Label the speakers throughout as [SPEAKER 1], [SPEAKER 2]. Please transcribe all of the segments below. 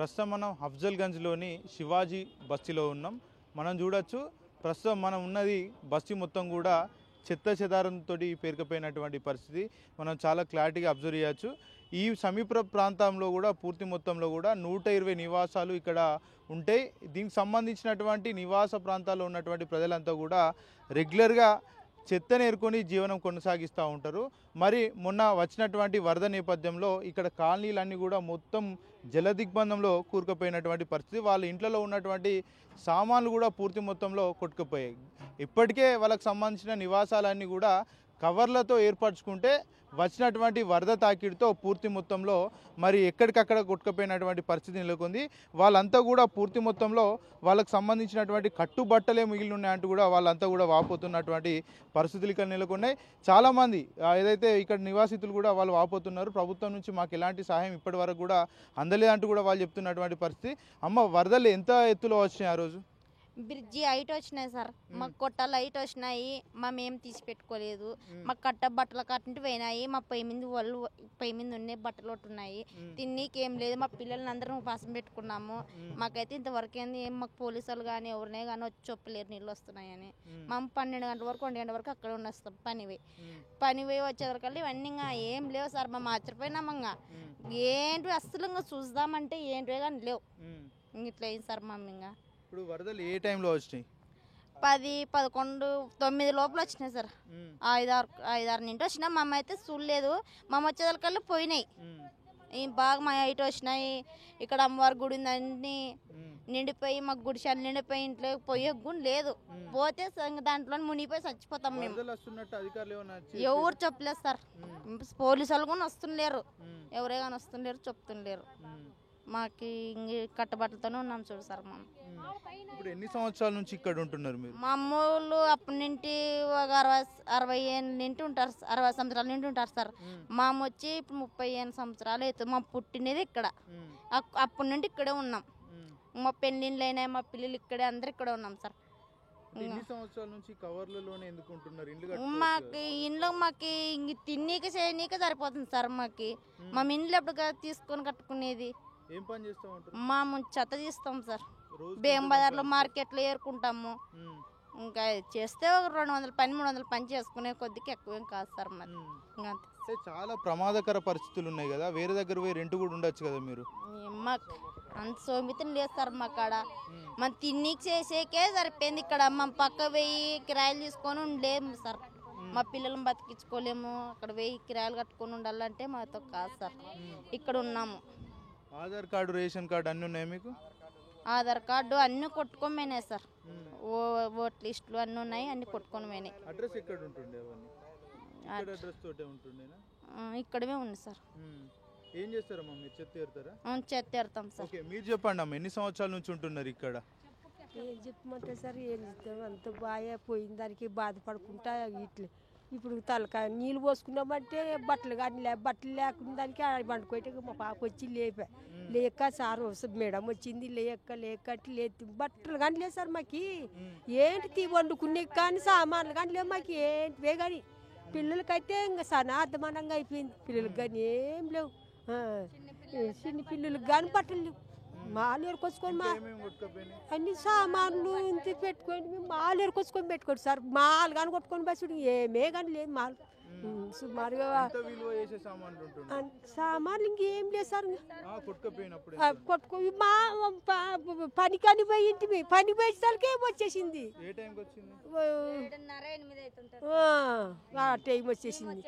[SPEAKER 1] ప్రస్తుతం మనం అఫ్జల్గంజ్లోని శివాజీ బస్తీలో ఉన్నాం. మనం చూడొచ్చు ప్రస్తుతం మనం ఉన్నది బస్తీ మొత్తం కూడా చెత్త చెదారంతో పేరుకుపోయినటువంటి పరిస్థితి మనం చాలా క్లారిటీగా అబ్జర్వ్ చేయొచ్చు. ఈ సమీప ప్రాంతంలో కూడా పూర్తి మొత్తంలో కూడా 120 నివాసాలు ఇక్కడ ఉంటాయి. దీనికి సంబంధించినటువంటి నివాస ప్రాంతాల్లో ఉన్నటువంటి ప్రజలంతా కూడా రెగ్యులర్గా చెత్తను ఏరుకొని జీవనం కొనసాగిస్తూ ఉంటారు. మరి మొన్న వచ్చినటువంటి వరద నేపథ్యంలో ఇక్కడ కాలనీలన్నీ కూడా మొత్తం జలదిగ్బంధంలో కూరుకుపోయినటువంటి పరిస్థితి. వాళ్ళ ఇంట్లో ఉన్నటువంటి సామాన్లు కూడా పూర్తి మొత్తంలో కొట్టుకుపోయాయి. ఇప్పటికే వాళ్ళకి సంబంధించిన నివాసాలన్నీ కూడా కవర్లతో ఏర్పరచుకుంటే వచ్చినటువంటి వరద తాకిడితో పూర్తి మొత్తంలో మరి ఎక్కడికక్కడ కొట్టుకుపోయినటువంటి పరిస్థితి నెలకొంది. వాళ్ళంతా కూడా పూర్తి మొత్తంలో వాళ్ళకు సంబంధించినటువంటి కట్టుబట్టలే మిగిలి ఉన్నాయంటూ కూడా వాళ్ళంతా కూడా వాపోతున్నటువంటి పరిస్థితులు ఇక్కడ నెలకొన్నాయి. చాలామంది ఏదైతే ఇక్కడ నివాసితులు కూడా వాళ్ళు వాపోతున్నారు, ప్రభుత్వం నుంచి మాకు ఎలాంటి సహాయం ఇప్పటి వరకు కూడా అందలేదంటూ కూడా వాళ్ళు చెప్తున్నటువంటి పరిస్థితి. అమ్మ, వరదలు ఎంత ఎత్తులో వచ్చినాయి ఆ రోజు?
[SPEAKER 2] బ్రిడ్జి హైట్ వచ్చినాయి సార్, మాకు కొట్టాలు హైట్ వచ్చినాయి. మేము తీసి పెట్టుకోలేదు. మాకు కట్ట బట్టలు కట్టినట్టు పోయినాయి. మా పొయ్యి మీద ఉన్నాయి బట్టలు ఉన్నాయి. తిన్నీకి ఏం లేదు. మా పిల్లల్ని అందరం పాసం పెట్టుకున్నాము. మాకైతే ఇంతవరకు ఏంది మాకు పోలీసు వాళ్ళు కానీ ఎవరినే కానీ వచ్చి చెప్పలేరు నీళ్ళు వస్తున్నాయని. మేము 12 గంటల వరకు 1 గంట వరకు అక్కడ ఉండొస్తాం. పని పోయి వచ్చేవరకల్లా ఇవన్నీ ఇంకా ఏం లేవు సార్. మేము ఆశ్చర్యపోయినాము. ఇంకా ఏంటి అస్సలు ఇంకా చూద్దామంటే ఏంటివే కానీ లేవు. ఇట్లా అయింది సార్. మేము ఇంకా
[SPEAKER 1] ఇప్పుడు వరదలు ఏ టైంలో వచ్చినాయి?
[SPEAKER 2] 10, 11, 9 లోపల వచ్చినాయి సార్. 5-6 నింటి వచ్చినా మా అమ్మ అయితే చూడలేదు. మా అమ్మ వచ్చేదానికల్లా పోయినాయి. బాగా మా హైట్ వచ్చినాయి. ఇక్కడ అమ్మవారి గుడి అన్ని నిండిపోయి మాకు గుడిశాలు నిండిపోయి ఇంట్లో పోయే గుడి లేదు. పోతే దాంట్లో మునిగిపోయి చచ్చిపోతాం మేము. ఎవరు చెప్పలేదు సార్. పోలీసు వాళ్ళు కూడా వస్తుండలేరు. ఎవరే కానీ వస్తుండలేరు, చెప్తుండలేరు. మాకు కట్టబట్టలతోనే ఉన్నాం చూడు సార్. మనం
[SPEAKER 1] ఇప్పుడు ఎన్ని సంవత్సరాల నుంచి ఇక్కడ ఉంటున్నారు మీరు?
[SPEAKER 2] మా అమ్మోళ్ళు అప్పటి నుండి ఒక 60 ఏళ్ళ నుండి ఉంటారు. 60 సంవత్సరాల నుండి ఉంటారు సార్. మా అమ్మ వచ్చి ఇప్పుడు 35 సంవత్సరాలు అవుతుంది. మా పుట్టినది ఇక్కడ. అప్పటి నుండి ఇక్కడే ఉన్నాం. మా పెళ్ళిళ్ళు అయినాయి, మా పిల్లలు ఇక్కడే, అందరు ఇక్కడే ఉన్నాం సార్. మాకు ఇంట్లో మాకు తిన్నీకి చేయనీకే సరిపోతుంది సార్. మాకు మా ఇంట్లో ఎప్పుడు తీసుకొని కట్టుకునేది. మేము చెత్త తీస్తాం సార్. బేగం బజార్లో మార్కెట్లో ఏరుకుంటాము. ఇంకా చేస్తే ఒక 200 పని 300 పని చేసుకునే కొద్దికి ఎక్కువేం కాదు సార్. మరి
[SPEAKER 1] ఇంకా చాలా ప్రమాదకర పరిస్థితులు ఉన్నాయి కదా, వేరే దగ్గర పోయి రెంట్ కూడా ఉండొచ్చు కదా మీరు?
[SPEAKER 2] మాకు అంత సోమితం లేదు సార్. మా కాడ మన తిన్నీకి చేసేకే సరిపోయింది. ఇక్కడ మా పక్క పోయి కిరాయిలు తీసుకొని ఉండలేము సార్. మా పిల్లలను బతికించుకోలేము. అక్కడ పోయి కిరాయిలు కట్టుకొని ఉండాలంటే మాతో కాదు సార్. ఇక్కడ ఉన్నాము.
[SPEAKER 1] ఆధార్ కార్డు, రేషన్ కార్డు అన్నీ ఉన్నాయి మీకు?
[SPEAKER 2] ఆధార్ కార్డు అన్నీ కొట్టుకొని పోయినాయి సార్. ఓట్ లిస్టులు అన్నీ ఉన్నాయి, అన్ని కొట్టుకొని పోయినాయి.
[SPEAKER 1] అడ్రస్ ఎక్కడ ఉంటుండే?
[SPEAKER 2] ఇక్కడమే ఉంది సార్.
[SPEAKER 1] ఏం చేస్తారమ్మా మీరు? చెత్త ఏరుతారా?
[SPEAKER 2] చెత్త ఏరుతాం సార్.
[SPEAKER 1] మీరు చెప్పండి అమ్మ, ఎన్ని సంవత్సరాల నుంచి ఉంటున్నారు ఇక్కడ?
[SPEAKER 3] ఏం చెప్పమంటే సార్, ఏం చెప్తాం, అంత బాగా పోయిన దానికి బాధపడుకుంటా ఇట్లా. ఇప్పుడు తలకాయ నీళ్ళు పోసుకున్నామంటే బట్టలు కానీ బట్టలు లేకుండా దానికి పండుకోటే మా పాప వచ్చి లేక సార్ మేడం వచ్చింది లేక బట్టలు కానీ లేదు సార్. మాకు ఏంటి వండుకునే కానీ సామాన్లు కానీ లేవు. మాకు ఏంటివే కానీ పిల్లలకైతే ఇంకా సనార్థమానంగా అయిపోయింది. పిల్లలకి కానీ ఏం లేవు. చిన్న పిల్లలకి కానీ బట్టలు లేవు. మాలు ఎరుకొచ్చుకొని అన్ని సామాన్లు ఇంత పెట్టుకోండి. మేము మాలు ఎరుకొచ్చుకొని పెట్టుకోండి సార్. మాలు కానీ కొట్టుకొని బస్సుడు ఏమే కానీ లేదు. మాలు సుమారుగా సామాన్లు ఇంకేం లేదు సార్. కొట్టుకో మా పని కానీ పోయింటి. పని పోయేసరికి వచ్చేసింది. ఆ టైం వచ్చేసింది.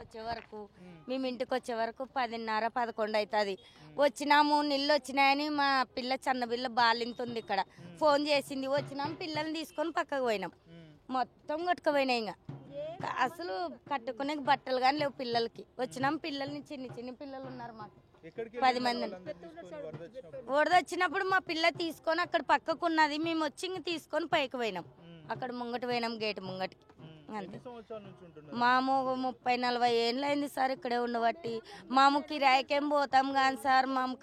[SPEAKER 2] వచ్చే వరకు మేము ఇంటికి వచ్చే వరకు 10:30, 11 అవుతుంది. వచ్చినాము, నీళ్ళు వచ్చినాయని మా పిల్ల చిన్న పిల్ల బాలింతుంది. ఇక్కడ ఫోన్ చేసింది. వచ్చినాము, పిల్లల్ని తీసుకొని పక్కకు పోయినాం. మొత్తం కొట్టుకుపోయినాయి. ఇంకా అసలు కట్టుకునే బట్టలు కానీ లేవు పిల్లలకి. వచ్చినాం, పిల్లల్ని చిన్న పిల్లలు ఉన్నారు మాకు 10 మంది. వరద వచ్చినప్పుడు మా పిల్ల తీసుకొని అక్కడ పక్కకు ఉన్నది. మేము వచ్చి ఇంక తీసుకొని పైకి పోయినాం. అక్కడ ముంగట పోయినాం, గేటు ముంగటికి. అంతే. మాము 30-40 ఏళ్ళు అయింది సార్ ఇక్కడే ఉండబట్టి. మాము కిరాయికేం పోతాం కానీ సార్, మాము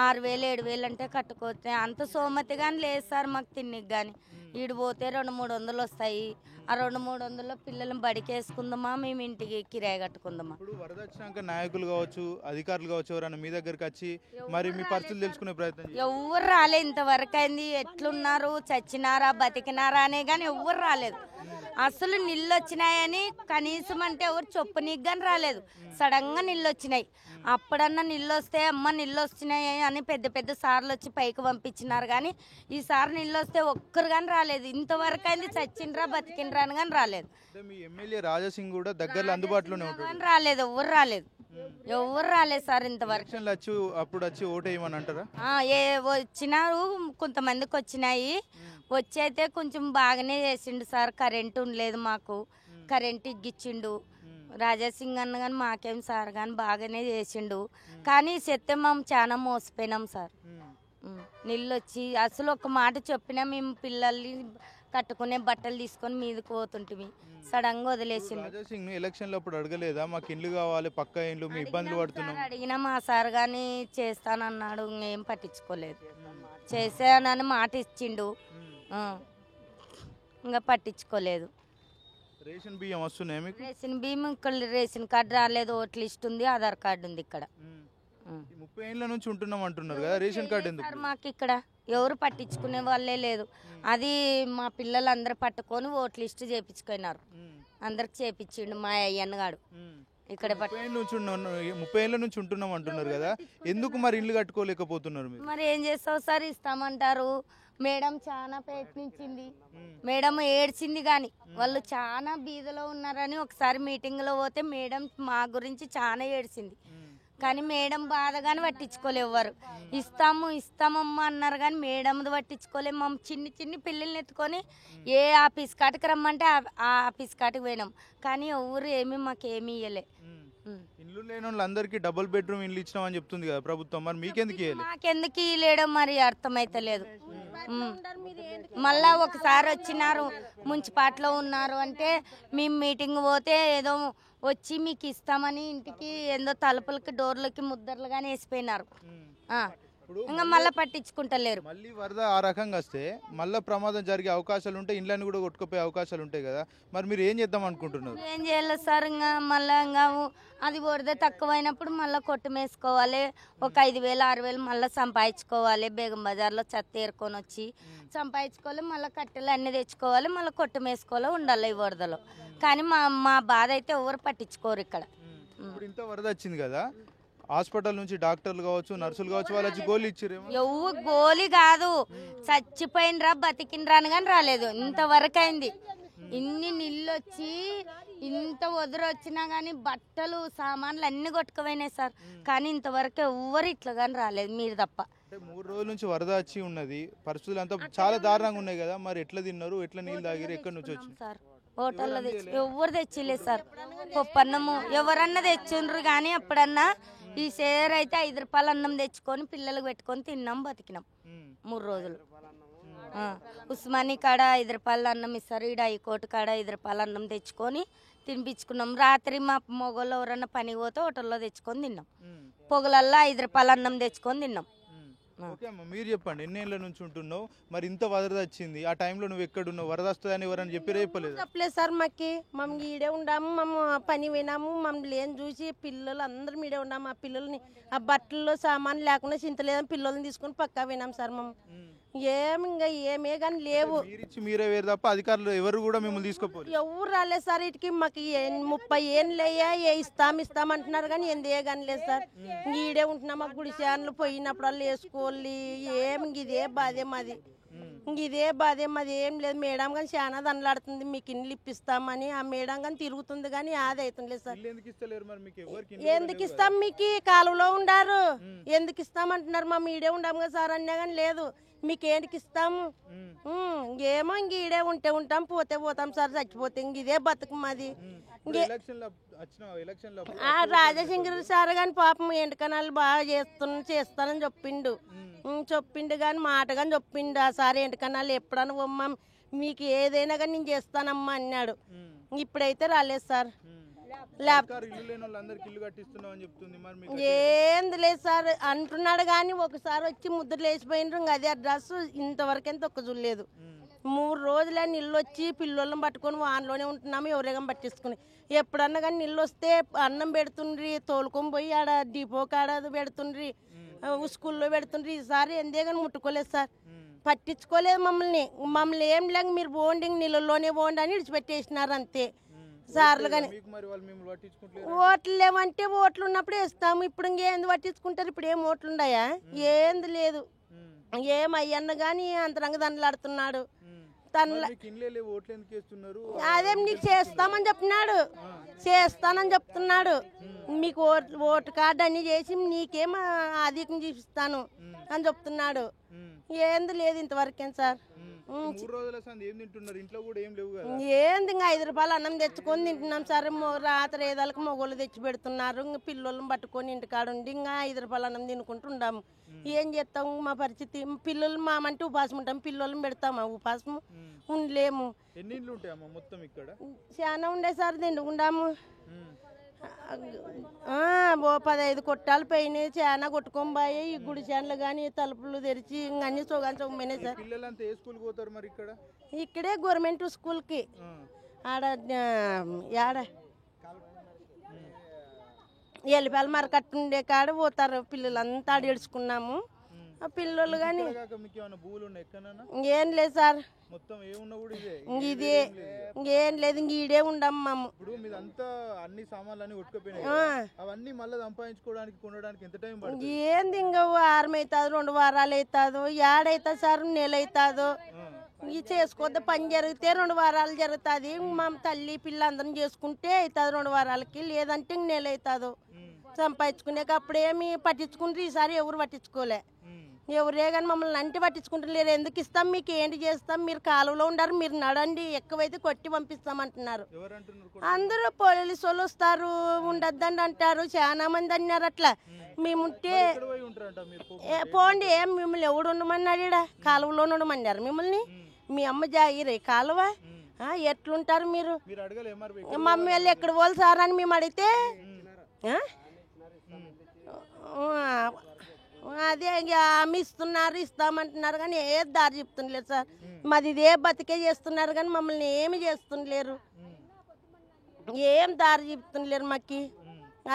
[SPEAKER 2] 6,000 7,000 అంటే కట్టుకోవచ్చు. అంత సోమతి కానీ లేదు సార్ మాకు తిన్నికి కానీ. ఈడు పోతే 200-300 వస్తాయి. ఆ 200-300లో పిల్లలను బడికేసుకుందామా, మేము ఇంటికి కిరాయి కట్టుకుందామా.
[SPEAKER 1] ఇప్పుడు వరద వచ్చినాక నాయకులు కావచ్చు, అధికారులు కావచ్చు, ఎవరైనా మీ దగ్గరికి వచ్చి మరి మీ పరిస్థితులు తెలుసుకునే ప్రయత్నం చేశారా?
[SPEAKER 2] ఎవ్వరు రాలే ఇంతవరకు అయింది. ఎట్లున్నారు, చచ్చినారా, బతికినారా అనే కానీ ఎవ్వరు రాలేదు. అసలు నీళ్ళు వచ్చినాయని కనీసం అంటే ఎవరు చొప్పునీకి కానీ రాలేదు. సడన్గా నీళ్ళు వచ్చినాయి. అప్పుడన్నా నీళ్ళు వస్తే అమ్మ నీళ్ళు వస్తున్నాయి అని పెద్ద పెద్ద సార్లు వచ్చి పైకి పంపించినారు. కానీ ఈసారి నీళ్ళు వస్తే ఒక్కరు కానీ రాలేదు. ఇంతవరకు అయింది చచ్చిండ్రా బతికిండ్రా అని కానీ రాలేదు.
[SPEAKER 1] అంటే మీ ఎమ్మెల్యే రాజాసింగ్ కూడా దగ్గరలో అందుబాటులోనే ఉంటాడు.
[SPEAKER 2] కానీ రాలేదు, ఎవ్వరు రాలేదు. ఎవరు రాలేదు సార్ ఇంతవరకు.
[SPEAKER 1] ఎలక్షన్లు వచ్చి అప్పుడు వచ్చి ఓటు వేయమని అంటారా?
[SPEAKER 2] ఏ వచ్చినారు, కొంతమందికి వచ్చినాయి. వచ్చి అయితే కొంచెం బాగానే చేసిండు సార్. కరెంటు ఉండలేదు మాకు, కరెంటు ఇగ్గిచ్చిండు రాజాసింగ్ అన్న. కానీ మాకేం సార్ కానీ బాగానే చేసిండు. కానీ చెప్తే మేము చాలా మోసపోయినాం సార్. నీళ్ళు వచ్చి అసలు ఒక మాట చెప్పినా మేము పిల్లల్ని కట్టుకునే బట్టలు తీసుకొని మీదకి పోతుంటిమి. సడన్గా వదిలేసిండు.
[SPEAKER 1] రాజాసింగ్ ఎలక్షన్లో అప్పుడు అడగలేదా మాకు ఇండ్లు కావాలి, పక్కా ఇండ్లు, మీ ఇబ్బందులు పడుతున్నాం?
[SPEAKER 2] అడిగినా మా సార్ కానీ చేస్తానన్నాడు. ఇంకేం పట్టించుకోలేదు. చేసానని మాట ఇచ్చిండు, ఇంకా పట్టించుకోలేదు.
[SPEAKER 1] రేషన్ బియ్యం వస్తున్నాయి మీకు?
[SPEAKER 2] రేషన్ బియ్యం ఇక్కడ రేషన్ కార్డు రాలేదు. ఓట్ల లిస్ట్ ఉంది, ఆధార్ కార్డు ఉంది ఇక్కడ.
[SPEAKER 1] 30 ఏళ్ళ నుంచి ఉంటున్నాం అంటున్నారు కదా, రేషన్ కార్డు ఎందుకు?
[SPEAKER 2] సార్ మాకు ఇక్కడ ఎవరు పట్టించుకునే వాళ్ళే లేదు. అది మా పిల్లలు అందరు పట్టుకొని ఓట్ల లిస్ట్ చేపించుకున్నారు. అందరికి చేపించిండు మా అయ్యన్నగాడు. ఇక్కడ
[SPEAKER 1] 30 ఏళ్ళ నుంచి ఉంటున్నాం అంటున్నారు కదా, ఎందుకు మరి ఇల్లు కట్టుకోలేకపోతున్నారు మీరు?
[SPEAKER 2] మరి ఏం చేస్తావు సార్, ఇస్తామంటారు. మేడం చాలా ప్రయత్నించింది, మేడం ఏడ్చింది. కానీ వాళ్ళు చాలా బీదలో ఉన్నారని ఒకసారి మీటింగ్లో పోతే మేడం మా గురించి చాలా ఏడ్చింది. కానీ మేడం బాధగానే పట్టించుకోలేవారు. ఇస్తామమ్మా అన్నారు కానీ మేడంది పట్టించుకోలేము. మా చిన్ని పిల్లల్ని ఎత్తుకొని ఏ ఆఫీస్ కాటికి రమ్మంటే ఆ ఆఫీస్ కాటికి పోయినాం. కానీ ఎవరు ఏమీ మాకేమీ ఇవ్వలే.
[SPEAKER 1] ఇల్లు లేని వాళ్ళందరికీ డబుల్ బెడ్రూమ్ ఇల్లు ఇచ్చినామని చెప్తుంది కదా ప్రభుత్వం, మరి మీకెందుకు ఇవ్వలేదు?
[SPEAKER 2] మాకెందుకు ఇవ్వలేడం మరి అర్థమైతలేదు. మళ్ళా ఒకసారి వచ్చినారు, మున్సిపాలిటీలో ఉన్నారు అంటే మేము మీటింగ్ పోతే ఏదో వచ్చి మీకు ఇస్తామని ఇంటికి ఏందో తలుపులకి డోర్లకి ముద్దర్లు కానీ వేసిపోయినారు. ఇంకా మళ్ళీ పట్టించుకుంటలేరు.
[SPEAKER 1] మళ్ళీ వరద ఆ రకంగా వస్తే మళ్ళీ ప్రమాదం జరిగే అవకాశాలు ఉంటాయి, ఇండ్లని కూడా కొట్టుకుపోయే అవకాశాలు ఉంటాయి కదా, మరి మీరు ఏం చేద్దాం అనుకుంటున్నారు?
[SPEAKER 2] ఏం చేయాలి సార్, ఇంకా మళ్ళీ ఇంకా అది వరద తక్కువైనప్పుడు మళ్ళీ కొట్టుమేసుకోవాలి. ఒక 5,000-6,000 మళ్ళీ సంపాదించుకోవాలి. బేగం బజార్లో చెత్త ఏరుకొని వచ్చి సంపాదించుకోవాలి. మళ్ళీ కట్టెలు అన్నీ తెచ్చుకోవాలి. మళ్ళీ కొట్టుమేసుకోవాలి, ఉండాలి ఈ వరదలో. కానీ మా బాధ అయితే ఎవరు పట్టించుకోరు ఇక్కడ.
[SPEAKER 1] ఇప్పుడు ఇంత వరద వచ్చింది కదా, హాస్పిటల్ నుంచి డాక్టర్లు కావచ్చు, నర్సులు కావచ్చు, వాళ్ళు వచ్చి గోళీ ఇచ్చారేమో?
[SPEAKER 2] ఎవ్వరు గోళీ కాదు, చచ్చిపోయినరా బతికినరా అని కానీ రాలేదు. ఇంతవరకు అయింది. ఇన్ని నీళ్ళు వచ్చి ఇంత వదిలి వచ్చినా కానీ బట్టలు సామాన్లు అన్ని కొట్టుకుపోయినాయి సార్. కానీ ఇంతవరకు ఎవ్వరు ఇట్లా కానీ రాలేదు, మీరు తప్ప.
[SPEAKER 1] అంటే 3 రోజుల నుంచి వరద వచ్చి ఉన్నది, పరిస్థితులు అంతా చాలా దారుణంగా ఉన్నాయి కదా, మరి ఎట్లా తిన్నారు, ఎట్లా నీళ్ళు తాగిరు, ఎక్కడి నుంచి వచ్చి?
[SPEAKER 2] సార్ హోటల్లో తెచ్చి ఎవరు తెచ్చిలేదు సార్. పప్పన్నము ఎవరన్నా తెచ్చిండ్రు కానీ ఎప్పుడన్నా ఈ షేర్ అయితే 5 రూపాయలు అన్నం తెచ్చుకొని పిల్లలకు పెట్టుకొని తిన్నాం, బతికినాం 3 రోజులు. ఉస్మానీ కాడ 5 రూపాయలు అన్నం ఇస్తారు, ఈడ హైకోర్టు కాడ 5 రూపాయలు అన్నం తెచ్చుకొని తినిపించుకున్నాం. రాత్రి మా మొగోళ్ళు ఎవరన్నా పనికి పోతే హోటల్లో తెచ్చుకొని తిన్నాం. పొగలల్లో 5 రూపాయలు అన్నం తెచ్చుకొని తిన్నాం.
[SPEAKER 1] ఓకే అమ్మ, మీరు చెప్పండి, ఎన్ని ఏళ్ళ నుంచి ఉంటున్నావు, మరి ఇంత వరద వచ్చింది, ఆ టైంలో నువ్వు ఎక్కడున్నావు, వరద వస్తుందని ఎవరని చెప్పి రేపలేదు?
[SPEAKER 3] చెప్పలేదు సార్ మాకి. మేము ఈడే ఉండాము, మేము పని పోయినాము, మమ్మల్ని ఏం చూసి పిల్లలు అందరం ఈడే ఉన్నాము. ఆ పిల్లల్ని ఆ బట్టల్లో సామాన్ లేకుండా చింతలేదని పిల్లల్ని తీసుకొని పక్కా పోయినాం సార్. మేము ఇంకా ఏమే కానీ లేవు.
[SPEAKER 1] మీరే వేరు తప్ప అధికారులు ఎవరు కూడా మిమ్మల్ని తీసుకోపోరు?
[SPEAKER 3] ఎవరు రాలేదు సార్. ఇటుకి మాకు 30 ఏళ్ళు అయ్యా, ఇస్తామంటున్నారు కానీ ఎందే కానీ లేదు సార్. ఈడే ఉంటున్నాం. మా గుడిశాన్లు పోయినప్పుడు వేసుకోవాలి. ఇదే బాధే మాది, ఇదే బాధే మాది. ఏం లేదు. మేడం కానీ చాలా దండలాడుతుంది, మీకు ఇండ్లు ఇప్పిస్తామని. ఆ మేడం కానీ తిరుగుతుంది కానీ అది అవుతుంది లేదు సార్. ఎందుకు ఇస్తాం, మీకు కాలువలో ఉండారు, ఎందుకు ఇస్తామంటున్నారు. మా ఈడే ఉండాము కదా సార్ అన్నా కానీ లేదు. మీకేంటికి ఇస్తాము, ఏమో ఇంక ఈడే ఉంటే ఉంటాం, పోతే పోతాం సార్, చచ్చిపోతే ఇంక ఇదే బతుకు మాది. రాజశేఖర్ సార్ కానీ పాపం ఎంటకనాలు బాగా చేస్తానని చెప్పిండు కానీ మాట కానీ చెప్పిండు. ఆ సార్ ఎంటకనాలు ఎప్పుడన్నా పోమ్మా, మీకు ఏదైనా కానీ నేను చేస్తానమ్మా అన్నాడు. ఇప్పుడైతే రాలేదు సార్. ఏంది లేదు సార్ అంటున్నాడు కానీ ఒకసారి వచ్చి ముద్రలు వేసిపోయినారు. ఇంకా అదే అడ్రస్ ఇంతవరకు ఎంత ఒక్క చూడలేదు. 3 రోజులే నీళ్ళు వచ్చి పిల్లలను పట్టుకొని వానలోనే ఉంటున్నాము, ఎవరేగా పట్టించుకుని. ఎప్పుడన్నా కానీ నీళ్ళు వస్తే అన్నం పెడుతుండ్రి, తోలుకొని పోయి ఆడ డిపో కాడ పెడుతుండ్రి, స్కూల్లో పెడుతుండ్రి. ఈసారి ఎందే కానీ ముట్టుకోలేదు సార్, పట్టించుకోలేదు మమ్మల్ని ఏం లేక మీరు పోండి నీళ్ళలోనే పోండి అని విడిచిపెట్టేసినారు అంతే సార్లు. కానీ ఓట్లు లేవంటే ఓట్లు ఉన్నప్పుడు వేస్తాము, ఇప్పుడు ఇంకేంది పట్టించుకుంటారు? ఇప్పుడు ఏం ఓట్లు ఉన్నాయా? ఏంది లేదు. ఏం అయ్యన్న కానీ అంతరంగ దండలాడుతున్నాడు. అదేం నీకు చేస్తామని చెప్తున్నాడు, చేస్తానని చెప్తున్నాడు. మీకు ఓటు కార్డు అన్ని చేసి నీకేం అధికం చూపిస్తాను అని చెప్తున్నాడు. ఏంది లేదు ఇంతవరకేం సార్. ఏంది ఇంకా 5 రూపాయలు అన్నం తెచ్చుకొని తింటున్నాం సార్. రాత్రి ఏదాలకు మొగోళ్ళు తెచ్చి పెడుతున్నారు, ఇంకా పిల్లలను పట్టుకొని ఇంటికాడ ఉండి ఇంకా 5 రూపాయలు అన్నం తినుకుంటూ ఉండాము. ఏం చేస్తాము మా పరిస్థితి? పిల్లలు మామంటే ఉపాసం ఉంటాం, పిల్లలను పెడతామా ఉపాసం? ఉండలేము. చాలా ఉండే సార్, తిండుకుండాము. 15 కొట్టాలు పోయినాయి, చాలా కొట్టుకొని పోయి ఈ గుడి చేనులు కానీ తలుపులు తెరిచి అన్ని సోగాని సొమ్మైనాయి సార్. ఇక్కడే గవర్నమెంట్ స్కూల్కి ఆడ ఎల్లిపాయలు మరకట్టు ఉండే కాడ పోతారు పిల్లలంతా. ఆడ ఏడ్చుకున్నాము. ఆ పిల్లలు కానీ ఏం లేదు సార్, ఇదే ఇంకేం లేదు, ఇంక ఈడే ఉండము మేము. ఏంది ఇంకా వారం అవుతుంది, 2 వారాలు అవుతుందో, ఏడవుతుంది సార్, నెల అవుతుందో. ఇది చేసుకోద్దా పని జరిగితే 2 వారాలు జరుగుతుంది. మా తల్లి పిల్ల అందరం చేసుకుంటే అవుతుంది 2 వారాలకి, లేదంటే ఇంక నెల అవుతుందో. సంపాదించుకునేక అప్పుడేమి పట్టించుకుంటారు, ఈసారి ఎవరు పట్టించుకోలే. ఎవరే కానీ మమ్మల్ని అంటే పట్టించుకుంటలేరు. ఎందుకు ఇస్తాం, మీకు ఏంటి చేస్తాం, మీరు కాలువలో ఉండారు, మీరు నడండి, ఎక్కువైతే కొట్టి పంపిస్తామంటున్నారు. అందరూ పోలీసు వాళ్ళు వస్తారు, ఉండొద్దండి అంటారు, చాలా మంది అన్నారు అట్లా. మేముంటే పోండి, ఏం మిమ్మల్ని ఎవడు ఉండమన్నాడు? ఈడ కాలువలో ఉండమన్నారు మిమ్మల్ని. మీ అమ్మ జాగిరే కాలువ, ఎట్లుంటారు మీరు? మమ్మల్ని ఎక్కడ పోలు సార్ అని మేము అడిగితే అదే హామీ ఇస్తున్నారు, ఇస్తామంటున్నారు కానీ ఏ దారి చెప్తుండలేదు సార్. మాది ఇదే బతికే చేస్తున్నారు కానీ మమ్మల్ని ఏమి చేస్తుండలేరు, ఏం దారి చెప్తుండలేరు మాకు.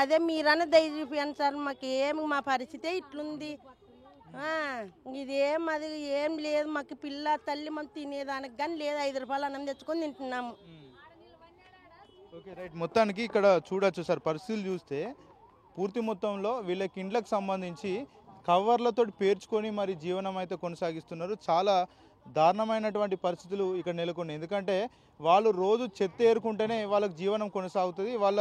[SPEAKER 3] అదే మీరన్నా దయ చూపించండి సార్, మాకు ఏమి మా పరిస్థితి ఇట్లుంది. ఇదేం అది ఏం లేదు మాకు. పిల్ల తల్లి మనం తినేదానికి కానీ లేదు, 5 రూపాయలు అన్నం తెచ్చుకొని తింటున్నాము.
[SPEAKER 1] Okay right. మొత్తానికి ఇక్కడ చూడొచ్చు సార్, పరిస్థితులు చూస్తే పూర్తి మొత్తంలో వీళ్ళకి ఇండ్లకు సంబంధించి కవర్లతో పేర్చుకొని మరి జీవనం అయితే కొనసాగిస్తున్నారు. చాలా దారుణమైనటువంటి పరిస్థితులు ఇక్కడ నెలకొన్నాయి. ఎందుకంటే వాళ్ళు రోజు చెత్త ఏరుకుంటేనే వాళ్ళకి జీవనం కొనసాగుతుంది, వాళ్ళ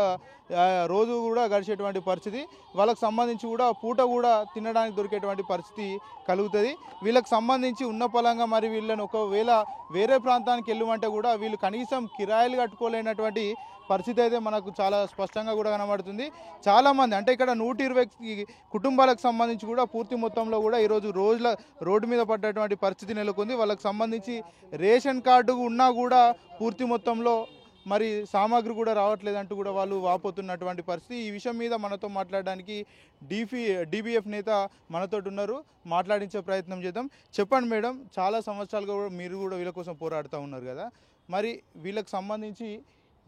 [SPEAKER 1] రోజు కూడా గడిచేటువంటి పరిస్థితి. వాళ్ళకి సంబంధించి కూడా పూట కూడా తినడానికి దొరికేటువంటి పరిస్థితి కలుగుతుంది. వీళ్ళకి సంబంధించి ఉన్న పలంగా మరి వీళ్ళని ఒకవేళ వేరే ప్రాంతానికి వెళ్ళమంటే కూడా వీళ్ళు కనీసం కిరాయిలు కట్టుకోలేనటువంటి పరిస్థితి అయితే మనకు చాలా స్పష్టంగా కూడా కనబడుతుంది. చాలామంది అంటే ఇక్కడ 120 కుటుంబాలకు సంబంధించి కూడా పూర్తి మొత్తంలో కూడా ఈరోజు రోడ్డు మీద పడ్డటువంటి పరిస్థితి నెలకొంది. వాళ్ళకి సంబంధించి రేషన్ కార్డు ఉన్నా కూడా పూర్తి మొత్తంలో మరి సామాగ్రి కూడా రావట్లేదంటూ కూడా వాళ్ళు వాపోతున్నటువంటి పరిస్థితి. ఈ విషయం మీద మనతో మాట్లాడడానికి డీబీఎఫ్ నేత మనతో ఉన్నారు, మాట్లాడించే ప్రయత్నం చేద్దాం. చెప్పండి మేడం, చాలా సంవత్సరాలుగా కూడా మీరు కూడా వీళ్ళ కోసం పోరాడుతూ ఉన్నారు కదా, మరి వీళ్ళకి సంబంధించి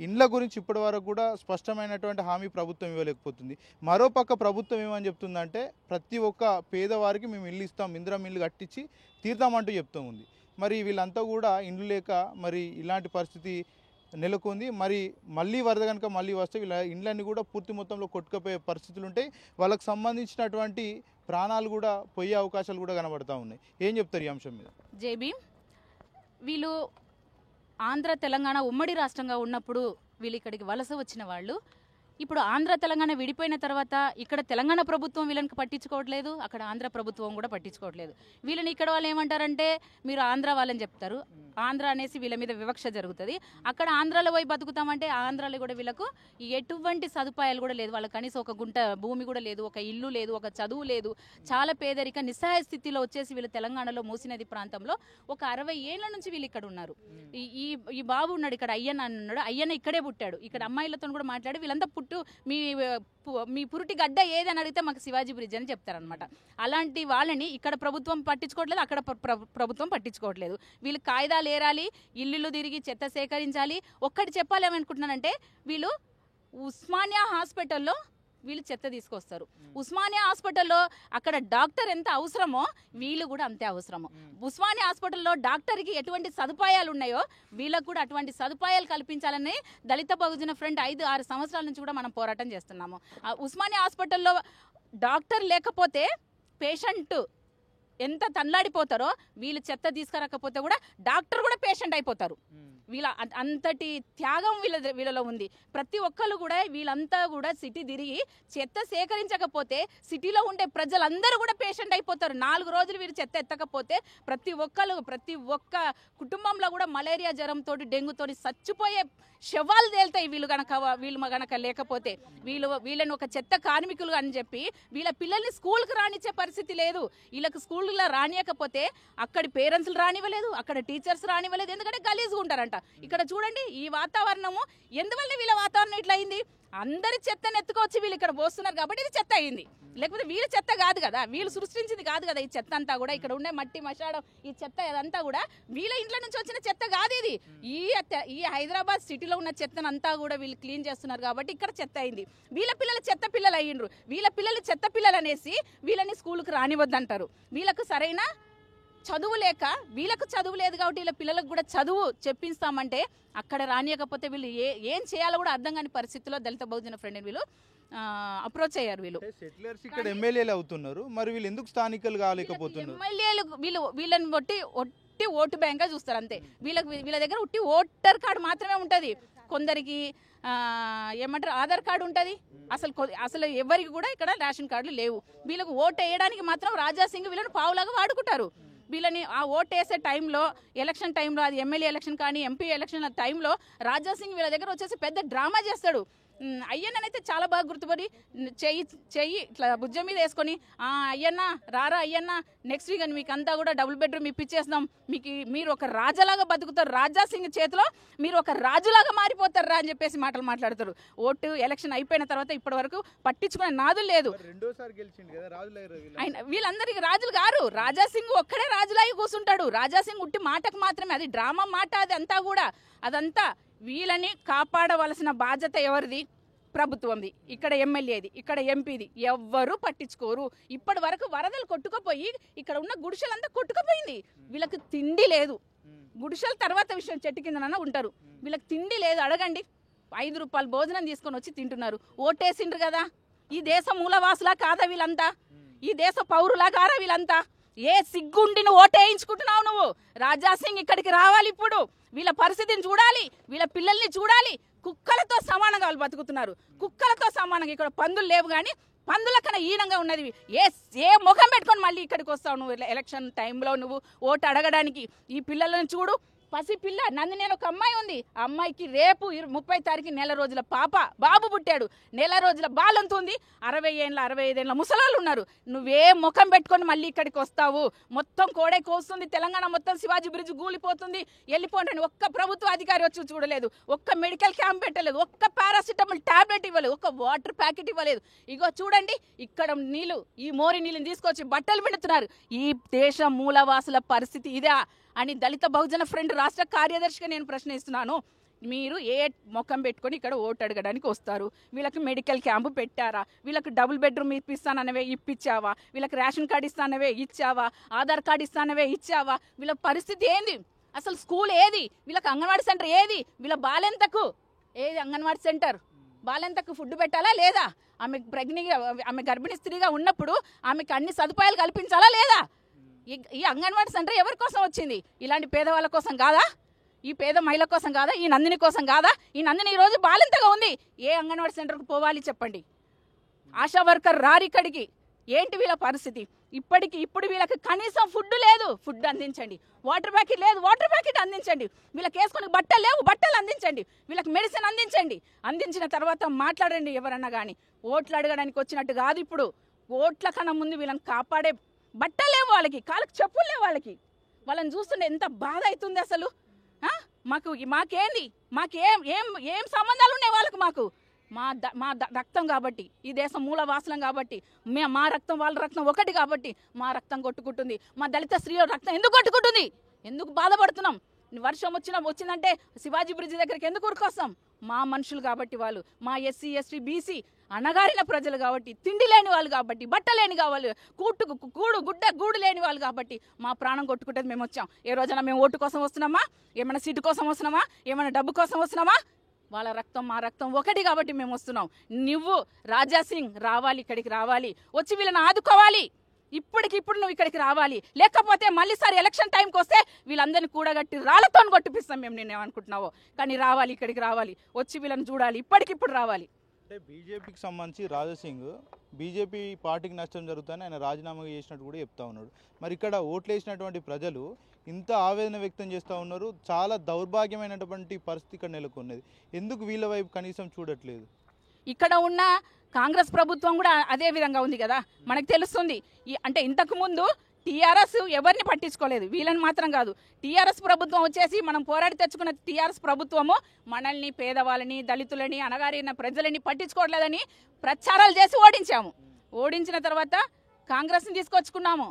[SPEAKER 1] ఇండ్ల గురించి ఇప్పటి వరకు కూడా స్పష్టమైనటువంటి హామీ ప్రభుత్వం ఇవ్వలేకపోతుంది. మరోపక్క ప్రభుత్వం ఏమని చెప్తుందంటే ప్రతి ఒక్క పేదవారికి మేము ఇల్లు ఇస్తాం, ఇందిరం ఇల్లు కట్టించి తీర్తామంటూ చెప్తూ ఉంది. మరి వీళ్ళంతా కూడా ఇండ్లు లేక మరి ఇలాంటి పరిస్థితి నెలకొంది. మరి మళ్ళీ వరద కనుక మళ్ళీ వస్తే వీళ్ళ ఇండ్లన్నీ కూడా పూర్తి మొత్తంలో కొట్టుకుపోయే పరిస్థితులు ఉంటాయి. వాళ్ళకి సంబంధించినటువంటి ప్రాణాలు కూడా పోయే అవకాశాలు కూడా కనబడతా ఉన్నాయి. ఏం చెప్తారు ఈ అంశం మీద?
[SPEAKER 4] జేబీ, వీళ్ళు ఆంధ్ర తెలంగాణ ఉమ్మడి రాష్ట్రంగా ఉన్నప్పుడు వీళ్ళు ఇక్కడికి వలస వచ్చిన వాళ్ళు. ఇప్పుడు ఆంధ్ర తెలంగాణ విడిపోయిన తర్వాత ఇక్కడ తెలంగాణ ప్రభుత్వం వీళ్ళని పట్టించుకోవట్లేదు, అక్కడ ఆంధ్ర ప్రభుత్వం కూడా పట్టించుకోవట్లేదు. వీళ్ళని ఇక్కడ వాళ్ళు ఏమంటారంటే మీరు ఆంధ్ర వాళ్ళని చెప్తారు, ఆంధ్ర అనేసి వీళ్ళ మీద వివక్ష జరుగుతుంది. అక్కడ ఆంధ్రాలో పోయి బతుకుతామంటే ఆంధ్రాలో కూడా వీళ్ళకు ఎటువంటి సదుపాయాలు కూడా లేదు. వాళ్ళకి కనీసం ఒక గుంట భూమి కూడా లేదు, ఒక ఇల్లు లేదు, ఒక చదువు లేదు. చాలా పేదరిక నిస్సహాయ స్థితిలో వచ్చేసి వీళ్ళు తెలంగాణలో మూసినది ప్రాంతంలో ఒక 60 ఏళ్ల నుంచి వీళ్ళు ఇక్కడ ఉన్నారు. ఈ బాబు ఉన్నాడు ఇక్కడ, అయ్యన్న ఉన్నాడు, అయ్యన్న ఇక్కడే పుట్టాడు. ఇక్కడ అమ్మాయిలతో కూడా మాట్లాడి వీళ్ళంతా పుట్టి అన్నట్టు మీ పురిటి గడ్డ ఏదని అడిగితే మాకు శివాజీ బ్రిడ్జ్ అని చెప్తారనమాట. అలాంటి వాళ్ళని ఇక్కడ ప్రభుత్వం పట్టించుకోవట్లేదు, అక్కడ ప్రభుత్వం పట్టించుకోవట్లేదు. వీళ్ళు కాయిదాలు ఏరాలి, ఇల్లు తిరిగి చెత్త సేకరించాలి. ఒక్కటి చెప్పాలి ఏమనుకుంటున్నానంటే, వీళ్ళు ఉస్మానియా హాస్పిటల్లో వీళ్ళు చెత్త తీసుకొస్తారు. ఉస్మానియా హాస్పిటల్లో అక్కడ డాక్టర్ ఎంత అవసరమో వీళ్ళు కూడా అంతే అవసరము. ఉస్మానియా హాస్పిటల్లో డాక్టర్కి ఎటువంటి సదుపాయాలు ఉన్నాయో వీళ్ళకు కూడా అటువంటి సదుపాయాలు కల్పించాలని దళిత బహుజన ఫ్రంట్ 5-6 సంవత్సరాల నుంచి కూడా మనం పోరాటం చేస్తున్నాము. ఉస్మానియా హాస్పిటల్లో డాక్టర్ లేకపోతే పేషెంట్ ఎంత తన్లాడిపోతారో, వీళ్ళు చెత్త తీసుకురాకపోతే కూడా డాక్టర్ కూడా పేషెంట్ అయిపోతారు. వీళ్ళ అంతటి త్యాగం వీళ్ళలో ఉంది. ప్రతి ఒక్కరు కూడా వీళ్ళంతా కూడా సిటీ తిరిగి చెత్త సేకరించకపోతే సిటీలో ఉండే ప్రజలందరూ కూడా పేషెంట్ అయిపోతారు. 4 రోజులు వీళ్ళు చెత్త ఎత్తకపోతే ప్రతి ఒక్క కుటుంబంలో కూడా మలేరియా జ్వరంతో డెంగ్యూతో చచ్చిపోయే శవాలు తేలుతాయి. వీళ్ళు గనక లేకపోతే వీళ్ళని ఒక చెత్త కార్మికులు అని చెప్పి వీళ్ళ పిల్లల్ని స్కూల్కి రానిచ్చే పరిస్థితి లేదు. వీళ్ళకి స్కూల్లో రానియకపోతే అక్కడి పేరెంట్స్లు రానివ్వలేదు, అక్కడ టీచర్స్ రానివ్వలేదు. ఎందుకంటే గలీజ్గా ఉంటారంట. ఇక్కడ చూడండి ఈ వాతావరణము ఎందువల్ల వీళ్ళ వాతావరణం ఇట్లా అయింది. అందరి చెత్తను ఎత్తుకొచ్చి వీళ్ళు ఇక్కడ పోస్తున్నారు కాబట్టి ఇది చెత్త అయింది. లేకపోతే వీళ్ళ చెత్త కాదు కదా, వీళ్ళు సృష్టించింది కాదు కదా ఈ చెత్త అంతా కూడా. ఇక్కడ ఉండే మట్టి మషాడం ఈ చెత్త అదంతా కూడా వీళ్ళ ఇంట్లో నుంచి వచ్చిన చెత్త కాదు ఇది. ఈ హైదరాబాద్ సిటీలో ఉన్న చెత్తను అంతా కూడా వీళ్ళు క్లీన్ చేస్తున్నారు కాబట్టి ఇక్కడ చెత్త అయింది. వీళ్ళ పిల్లలు చెత్త పిల్లలు అయ్యిండ్రు. వీళ్ళ పిల్లలు చెత్త పిల్లలు అనేసి వీళ్ళని స్కూల్కి రానివద్దంటారు. వీళ్ళకు సరైన చదువు లేక, వీళ్ళకు చదువు లేదు కాబట్టి వీళ్ళ పిల్లలకు కూడా చదువు చెప్పిస్తామంటే అక్కడ రానియకపోతే వీళ్ళు ఏం చేయాలో కూడా అర్థం కాని పరిస్థితిలో దళిత బహుజన ఫ్రంట్ వీళ్ళు అప్రోచ్ అయ్యారు. వీళ్ళు
[SPEAKER 1] సెటిలర్స్ ఇక్కడ ఎమ్మెల్యేలు అవుతున్నారు, మరి వీళ్ళు ఎందుకు స్థానికులు కాలేకపోతున్నారు?
[SPEAKER 4] ఎమ్మెల్యేలు వీళ్ళని ఒట్టి ఓటు బ్యాంక్ గా చూస్తారు అంతే. వీళ్ళ దగ్గర ఒట్టి ఓటర్ కార్డు మాత్రమే ఉంటది. కొందరికి ఏమంటారు ఆధార్ కార్డు ఉంటుంది. అసలు ఎవరికి కూడా ఇక్కడ రేషన్ కార్డులు లేవు. వీళ్ళకు ఓటు వేయడానికి మాత్రం రాజాసింగ్ వీళ్ళని పావులాగా వాడుకుంటారు. వీళ్ళని ఆ ఓటు వేసే టైంలో, ఎలక్షన్ టైంలో, అది ఎమ్మెల్యే ఎలక్షన్ కానీ ఎంపీ ఎలక్షన్ టైంలో రాజాసింగ్ వీళ్ళ దగ్గర వచ్చేసి పెద్ద డ్రామా చేస్తాడు. అయ్యన్ననైతే చాలా బాగా గుర్తుపడి చెయ్యి ఇట్లా భుజ మీద వేసుకొని, అయ్యన్న రారా అయ్యన్న, నెక్స్ట్ వీక్ అని మీకు అంతా కూడా డబుల్ బెడ్రూమ్ ఇప్పించేస్తాం, మీరు ఒక రాజాలాగా బతుకుతారు, రాజాసింగ్ చేతిలో మీరు ఒక రాజులాగా మారిపోతారా అని చెప్పేసి మాట్లాడతారు. ఓటు ఎలక్షన్ అయిపోయిన తర్వాత ఇప్పటి వరకు పట్టించుకునే నాదులు లేదు. వీళ్ళందరికీ రాజులు గారు. రాజాసింగ్ ఒక్కడే రాజులాగా కూర్చుంటాడు. రాజాసింగ్ ఉట్టి మాటకు మాత్రమే, అది డ్రామా మాట. అది అంతా కూడా అదంతా వీళ్ళని కాపాడవలసిన బాధ్యత ఎవరిది? ప్రభుత్వంది. ఇక్కడ ఎమ్మెల్యేది, ఇక్కడ ఎంపీది. ఎవ్వరూ పట్టించుకోరు. ఇప్పటి వరకు వరదలు కొట్టుకుపోయి ఇక్కడ ఉన్న గుడిసెలంతా కొట్టుకుపోయింది. వీళ్ళకి తిండి లేదు. గుడిసెల తర్వాత విషయం, చెట్టు కిందనన్నా ఉంటారు. వీళ్ళకి తిండి లేదు. అడగండి. 5 రూపాయలు భోజనం తీసుకొని వచ్చి తింటున్నారు. ఓటేసిండ్రు కదా. ఈ దేశ మూలవాసులా కాదా వీళ్ళంతా? ఈ దేశ పౌరులా కారా వీళ్ళంతా? ఏ సిగ్గుండి నువ్వు ఓటేయించుకుంటున్నావు? నువ్వు రాజాసింగ్ ఇక్కడికి రావాలి. ఇప్పుడు వీళ్ళ పరిస్థితిని చూడాలి, వీళ్ళ పిల్లల్ని చూడాలి. కుక్కలతో సమానంగా వాళ్ళు బతుకుతున్నారు. కుక్కలతో సమానంగా. ఇక్కడ పందులు లేవు కానీ పందుల కన్నా ఈనంగా ఉన్నది. ఏ ముఖం పెట్టుకొని మళ్ళీ ఇక్కడికి వస్తావు నువ్వు ఎలక్షన్ టైంలో? నువ్వు ఓటు అడగడానికి ఈ పిల్లలను చూడు. పసిపిల్ల నందిని ఒక అమ్మాయి ఉంది. ఆ అమ్మాయికి రేపు 30 తారీఖు నెల రోజుల బాబు పుట్టాడు. నెల రోజుల బాలంతో ఉంది. 60 ఏళ్ళ 65 ఏళ్ళ ముసలాళ్ళు ఉన్నారు. నువ్వే ముఖం పెట్టుకొని మళ్ళీ ఇక్కడికి వస్తావు? మొత్తం కోడే కోస్తుంది. తెలంగాణ మొత్తం శివాజీ బ్రిడ్జ్ కూలిపోతుంది. వెళ్ళిపోండి. ఒక్క ప్రభుత్వ అధికారి వచ్చి చూడలేదు. ఒక్క మెడికల్ క్యాంప్ పెట్టలేదు. ఒక్క పారాసిటమాల్ టాబ్లెట్ ఇవ్వలేదు. ఒక్క వాటర్ ప్యాకెట్ ఇవ్వలేదు. ఇగో చూడండి, ఇక్కడ నీళ్లు, ఈ మోరి నీళ్ళని తీసుకొచ్చి బట్టలు పిండుతున్నారు. ఈ దేశ మూలవాసుల పరిస్థితి ఇదా అని దళిత బహుజన ఫ్రంట్ రాష్ట్ర కార్యదర్శిగా నేను ప్రశ్నిస్తున్నాను. మీరు ఏ ముఖం పెట్టుకొని ఇక్కడ ఓటు అడగడానికి వస్తారు? వీళ్ళకి మెడికల్ క్యాంపు పెట్టారా? వీళ్ళకి డబుల్ బెడ్రూమ్ ఇప్పిస్తానవే ఇప్పించావా? వీళ్ళకి రేషన్ కార్డు ఇస్తానవే ఇచ్చావా? ఆధార్ కార్డు ఇస్తానవే ఇచ్చావా? వీళ్ళ పరిస్థితి ఏంది? అసలు స్కూల్ ఏది? వీళ్ళకి అంగన్వాడీ సెంటర్ ఏది? వీళ్ళ బాలెంతకు ఏది అంగన్వాడీ సెంటర్? బాలెంతకు ఫుడ్ పెట్టాలా లేదా? ఆమె గర్భిణీ స్త్రీగా ఉన్నప్పుడు ఆమెకు అన్ని సదుపాయాలు కల్పించాలా లేదా? ఈ అంగన్వాడీ సెంటర్ ఎవరి కోసం వచ్చింది? ఇలాంటి పేదవాళ్ళ కోసం కాదా? ఈ పేద మహిళ కోసం కాదా? ఈ నందిని కోసం కాదా? ఈ నందిని ఈరోజు బాలింతగా ఉంది. ఏ అంగన్వాడీ సెంటర్కు పోవాలి చెప్పండి? ఆశా వర్కర్ రారు ఇక్కడికి. ఏంటి వీళ్ళ పరిస్థితి? ఇప్పుడు వీళ్ళకి కనీసం ఫుడ్ లేదు, ఫుడ్ అందించండి. వాటర్ ప్యాకెట్ లేదు, వాటర్ ప్యాకెట్ అందించండి. వీళ్ళకి వేసుకొని బట్టలు లేవు, బట్టలు అందించండి. వీళ్ళకి మెడిసిన్ అందించండి. అందించిన తర్వాత మాట్లాడండి ఎవరన్నా కానీ. ఓట్లు అడగడానికి వచ్చినట్టు కాదు. ఇప్పుడు ఓట్ల కన్నా ముందు వీళ్ళని కాపాడే బట్టలు లేవు వాళ్ళకి, కాళ్ళకి చెప్పులు లేవు వాళ్ళకి. వాళ్ళని చూస్తుంటే ఎంత బాధ అవుతుంది అసలు. మాకేంది? ఏం సంబంధాలు ఉన్నాయి వాళ్ళకు? మా రక్తం కాబట్టి, ఈ దేశం మూలవాసులం కాబట్టి, మా రక్తం వాళ్ళ రక్తం ఒకటి కాబట్టి మా రక్తం కొట్టుకుంటుంది. మా దళిత స్త్రీల రక్తం ఎందుకు కొట్టుకుంటుంది? ఎందుకు బాధపడుతున్నాం? వర్షం వచ్చిందంటే శివాజీ బ్రిడ్జ్ దగ్గరికి ఎందుకు ఉరికొస్తాం? మా మనుషులు కాబట్టి, వాళ్ళు మా ఎస్సీ ఎస్టీ బీసీ అణగారిన ప్రజలు కాబట్టి, తిండి లేని వాళ్ళు కాబట్టి, బట్ట లేని కావాలి, గూడు లేని వాళ్ళు కాబట్టి మా ప్రాణం కొట్టుకుంటే మేము వచ్చాం. ఏ రోజైనా మేము ఓటు కోసం వస్తున్నామా? ఏమైనా సీటు కోసం వస్తున్నామా? ఏమైనా డబ్బు కోసం వస్తున్నామా? వాళ్ళ రక్తం మా రక్తం ఒకటి కాబట్టి మేము వస్తున్నాం. నువ్వు రాజాసింగ్ రావాలి, ఇక్కడికి రావాలి, వచ్చి వీళ్ళని ఆదుకోవాలి. ఇప్పటికిప్పుడు నువ్వు ఇక్కడికి రావాలి. లేకపోతే మళ్ళీసారి ఎలక్షన్ టైంకి వస్తే వీళ్ళందరినీ కూడగట్టి రాళ్లతో కొట్టిపిస్తాం మేము. నేనేమనుకుంటున్నావో కానీ రావాలి, ఇక్కడికి రావాలి, వచ్చి వీళ్ళని చూడాలి, ఇప్పటికిప్పుడు రావాలి.
[SPEAKER 1] అంటే బీజేపీకి సంబంధించి రాజాసింగ్ బీజేపీ పార్టీకి నష్టం జరుగుతుందని ఆయన రాజీనామా చేసినట్టు కూడా చెప్తా ఉన్నాడు. మరి ఇక్కడ ఓట్లు వేసినటువంటి ప్రజలు ఇంత ఆవేదన వ్యక్తం చేస్తూ ఉన్నారు. చాలా దౌర్భాగ్యమైనటువంటి పరిస్థితి ఇక్కడ నెలకొన్నది. ఎందుకు వీళ్ళ వైపు కనీసం చూడట్లేదు?
[SPEAKER 4] ఇక్కడ ఉన్న కాంగ్రెస్ ప్రభుత్వం కూడా అదే విధంగా ఉంది కదా, మనకు తెలుస్తుంది. అంటే ఇంతకు ముందు టీఆర్ఎస్ ఎవరిని పట్టించుకోలేదు, వీళ్ళని మాత్రం కాదు. టీఆర్ఎస్ ప్రభుత్వం వచ్చేసి మనం పోరాడి తెచ్చుకున్న టీఆర్ఎస్ ప్రభుత్వము మనల్ని, పేదవాళ్ళని, దళితులని, అణగారిన ప్రజలని పట్టించుకోవట్లేదని ప్రచారాలు చేసి ఓడించాము. ఓడించిన తర్వాత కాంగ్రెస్ని తీసుకొచ్చుకున్నాము.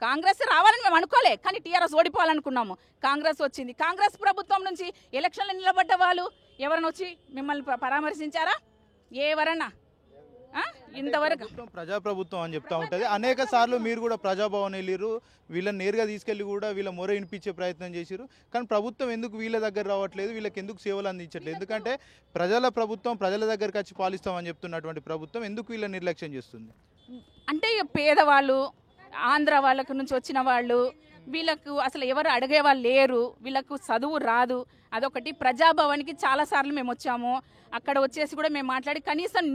[SPEAKER 4] కాంగ్రెస్ రావాలని మేము అనుకోలే, కానీ టీఆర్ఎస్ ఓడిపోవాలనుకున్నాము. కాంగ్రెస్ వచ్చింది. కాంగ్రెస్ ప్రభుత్వం నుంచి ఎలక్షన్లో నిలబడ్డ వాళ్ళు ఎవరైనా వచ్చి మిమ్మల్ని పరామర్శించారా? ఎవరన్నా? ఇంతవరకు
[SPEAKER 1] ప్రజాప్రభుత్వం అని చెప్తా ఉంటుంది. అనేక సార్లు మీరు కూడా ప్రజాభవన్ వెళ్ళిరు, వీళ్ళని నేరుగా తీసుకెళ్లి కూడా వీళ్ళ మొర వినిపించే ప్రయత్నం చేసిరు. కానీ ప్రభుత్వం ఎందుకు వీళ్ళ దగ్గర రావట్లేదు? వీళ్ళకి ఎందుకు సేవలు అందించట్లేదు? ఎందుకంటే ప్రజల ప్రభుత్వం, ప్రజల దగ్గరకు వచ్చి పాలిస్తామని చెప్తున్నటువంటి ప్రభుత్వం ఎందుకు వీళ్ళ నిర్లక్ష్యం చేస్తుంది?
[SPEAKER 4] అంటే పేదవాళ్ళు, ఆంధ్ర వాళ్ళకు నుంచి వచ్చిన వాళ్ళు, వీళ్ళకు అసలు ఎవరు అడిగే వాళ్ళు లేరు, వీళ్ళకు చదువు రాదు. అదొకటి. ప్రజాభవన్కి చాలాసార్లు మేము వచ్చాము. అక్కడ వచ్చేసి కూడా మేము మాట్లాడి కనీసం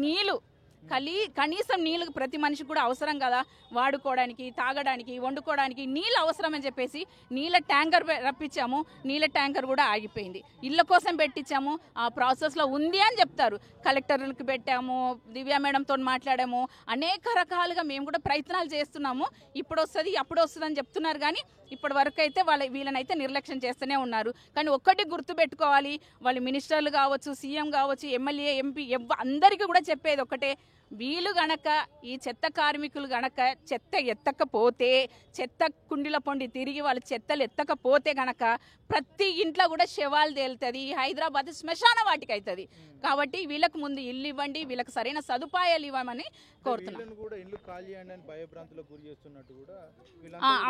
[SPEAKER 4] నీళ్ళు ప్రతి మనిషికి కూడా అవసరం కదా, వాడుకోవడానికి, తాగడానికి, వండుకోవడానికి నీళ్ళు అవసరం అని చెప్పేసి నీళ్ళ ట్యాంకర్ రప్పించాము. నీళ్ళ ట్యాంకర్ కూడా ఆగిపోయింది. ఇళ్ళ కోసం పెట్టించాము, ఆ ప్రాసెస్లో ఉంది అని చెప్తారు. కలెక్టర్లకు పెట్టాము, దివ్యా మేడంతో మాట్లాడాము, అనేక రకాలుగా మేము కూడా ప్రయత్నాలు చేస్తున్నాము. ఇప్పుడు వస్తుంది, అప్పుడు వస్తుంది అని చెప్తున్నారు. కానీ ఇప్పటి వరకు అయితే వీళ్ళనైతే నిర్లక్ష్యం చేస్తూనే ఉన్నారు. కానీ ఒక్కటి గుర్తుపెట్టుకోవాలి, వాళ్ళు మినిస్టర్లు కావచ్చు, సీఎం కావచ్చు, ఎమ్మెల్యే, ఎంపీ, అందరికీ కూడా చెప్పేది ఒకటే, వీళ్ళు గనక, ఈ చెత్త కార్మికులు గనక చెత్త ఎత్తకపోతే, చెత్త కుండీల పొండి తిరిగి వాళ్ళు చెత్తలు ఎత్తకపోతే గనక ప్రతి ఇంట్లో కూడా శవాలు తేలుతుంది. హైదరాబాద్ శ్మశాన వాటికి అవుతుంది. కాబట్టి వీళ్ళకు ముందు ఇల్లు ఇవ్వండి, వీళ్ళకి సరైన సదుపాయాలు ఇవ్వమని కోరుతున్నాం.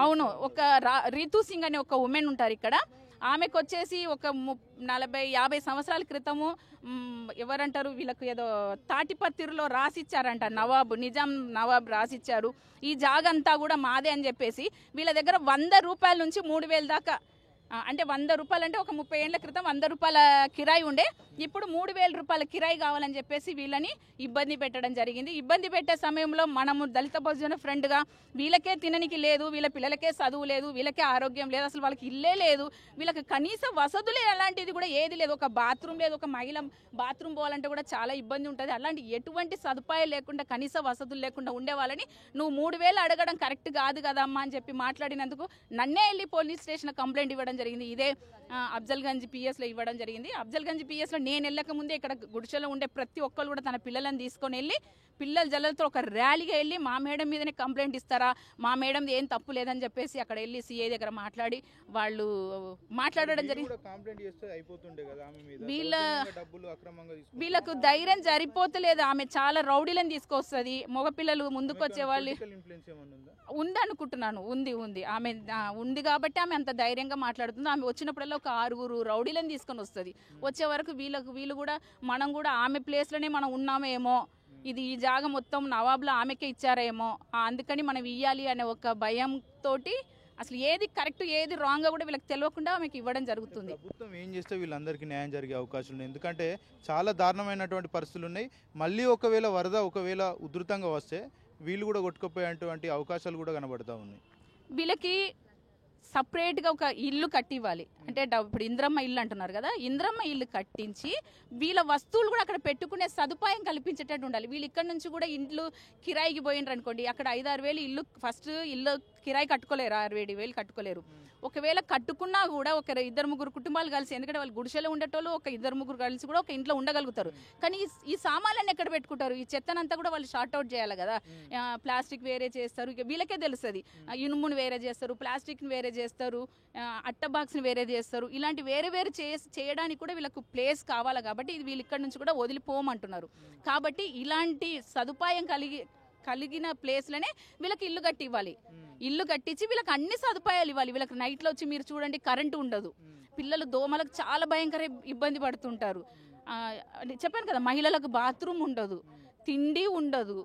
[SPEAKER 4] అవును, ఒక రీతు సింగ్ అనే ఒక ఉమెన్ ఉంటారు ఇక్కడ. ఆమెకు వచ్చేసి ఒక 40-50 సంవత్సరాల క్రితము ఎవరంటారు, వీళ్ళకు ఏదో తాటిపత్తిరిలో రాసిచ్చారంట, నిజాం నవాబ్ రాసిచ్చారు. ఈ జాగంతా కూడా మాదే అని చెప్పేసి వీళ్ళ దగ్గర 100 రూపాయల నుంచి 3,000 దాకా, అంటే 100 రూపాయలు అంటే ఒక 30 ఏళ్ల క్రితం 100 రూపాయల కిరాయి ఉండే, ఇప్పుడు 3,000 రూపాయల కిరాయి కావాలని చెప్పేసి వీళ్ళని ఇబ్బంది పెట్టడం జరిగింది. ఇబ్బంది పెట్టే సమయంలో మనము దళిత బహుజన ఫ్రెండ్గా వీళ్ళకే తిననికి లేదు, వీళ్ళ పిల్లలకే చదువు లేదు, వీళ్ళకే ఆరోగ్యం లేదు, అసలు వాళ్ళకి ఇల్లే లేదు, వీళ్ళకి కనీస వసతులే అలాంటిది కూడా ఏది లేదు, ఒక బాత్రూమ్ లేదు, ఒక మహిళ బాత్రూమ్ పోవాలంటే కూడా చాలా ఇబ్బంది ఉంటుంది. అలాంటి ఎటువంటి సదుపాయాలు లేకుండా, కనీస వసతులు లేకుండా ఉండే వాళ్ళని నువ్వు 3,000 అడగడం కరెక్ట్ కాదు కదా అమ్మా అని చెప్పి మాట్లాడినందుకు నన్నే వెళ్ళి పోలీస్ స్టేషన్ కంప్లైంట్ ఇవ్వడం జరిగింది. ఇదే అఫ్జల్గంజ్ పిఎస్లో ఇవ్వడం జరిగింది. అఫ్జల్గంజ్ పిఎస్లో నేను వెళ్ళక ముందే ఇక్కడ గుడిసెలో ఉండే ప్రతి ఒక్కరు కూడా తన పిల్లలను తీసుకొని వెళ్ళి, పిల్లల జల్లలతో ఒక ర్యాలీగా వెళ్ళి మా మేడం మీదనే కంప్లైంట్ ఇస్తారా, మా మేడం ఏం తప్పు లేదని చెప్పేసి అక్కడ వెళ్ళి సిఐ దగ్గర మాట్లాడి వాళ్ళు మాట్లాడడం జరిగింది. వీళ్ళకు ధైర్యం సరిపోతలేదు. ఆమె చాలా రౌడీలను తీసుకొస్తుంది. మగపిల్లలు ముందుకు వచ్చే వాళ్ళు ఉంది అనుకుంటున్నాను. ఉంది ఆమె ఉంది కాబట్టి ఆమె అంత ధైర్యంగా మాట్లాడుతుంది. ఆమె వచ్చినప్పుడల్లా ఒక 6 రౌడీలను తీసుకొని వస్తుంది. వచ్చే వరకు వీళ్ళు కూడా మనం కూడా ఆమె ప్లేస్లోనే మనం ఉన్నామేమో, ఈ జాగ మొత్తం నవాబ్లో ఆమెకే ఇచ్చారేమో, అందుకని మనం ఇవ్వాలి అనే ఒక భయంతో అసలు ఏది కరెక్ట్ ఏది రాంగ్ కూడా వీళ్ళకి తెలియకుండా ఆమెకి ఇవ్వడం జరుగుతుంది.
[SPEAKER 1] ప్రభుత్వం ఏం చేస్తే వీళ్ళందరికీ న్యాయం జరిగే అవకాశం ఉంది. ఎందుకంటే చాలా దారుణమైనటువంటి పరిస్థితులు ఉన్నాయి. మళ్ళీ ఒకవేళ వరద ఒకవేళ ఉధృతంగా వస్తే వీళ్ళు కూడా కొట్టుకుపోయేటువంటి అవకాశాలు కూడా కనబడతా ఉన్నాయి.
[SPEAKER 4] వీళ్ళకి సపరేట్గా ఒక ఇల్లు కట్టివ్వాలి. అంటే ఇప్పుడు ఇంద్రమ్మ ఇల్లు అంటున్నారు కదా, ఇంద్రమ్మ ఇల్లు కట్టించి వీళ్ళ వస్తువులు కూడా అక్కడ పెట్టుకునే సదుపాయం కల్పించేటట్టు ఉండాలి. వీళ్ళు ఇక్కడ నుంచి కూడా ఇండ్లు కిరాయికి పోయినరు అనుకోండి, అక్కడ 5-6 వేలు ఇల్లు ఫస్ట్ ఇల్లు కిరాయి కట్టుకోలేరు, 6,000-7,000 కట్టుకోలేరు. ఒకవేళ కట్టుకున్నా కూడా ఒక 2-3 కుటుంబాలు కలిసి, ఎందుకంటే వాళ్ళు గుడిసెలో ఉండేటోళ్ళు ఒక 2-3 కలిసి కూడా ఒక ఇంట్లో ఉండగలుగుతారు. కానీ ఈ సామాన్లన్నీ ఎక్కడ పెట్టుకుంటారు? ఈ చెత్తనంతా కూడా వాళ్ళు షార్ట్ అవుట్ చేయాలి కదా. ప్లాస్టిక్ వేరే చేస్తారు, ఇక వీళ్ళకే తెలుస్తుంది. ఇనుమును వేరే చేస్తారు, ప్లాస్టిక్ని వేరే చేస్తారు, అట్ట బాక్స్ని వేరే చేస్తారు. ఇలాంటి వేరే వేరే చేయడానికి కూడా వీళ్ళకు ప్లేస్ కావాలి. కాబట్టి ఇది వీళ్ళు ఇక్కడ నుంచి కూడా వదిలిపోమంటున్నారు. కాబట్టి ఇలాంటి సదుపాయం కలిగిన ప్లేస్లోనే వీళ్ళకి ఇల్లు కట్టి ఇవ్వాలి. ఇల్లు కట్టించి వీళ్ళకి అన్ని సదుపాయాలు ఇవ్వాలి. వీళ్ళకి నైట్లో వచ్చి మీరు చూడండి, కరెంటు ఉండదు, పిల్లలు దోమలకు చాలా భయంకర ఇబ్బంది పడుతుంటారు. చెప్పాను కదా, మహిళలకు బాత్రూమ్ ఉండదు, తిండి ఉండదు.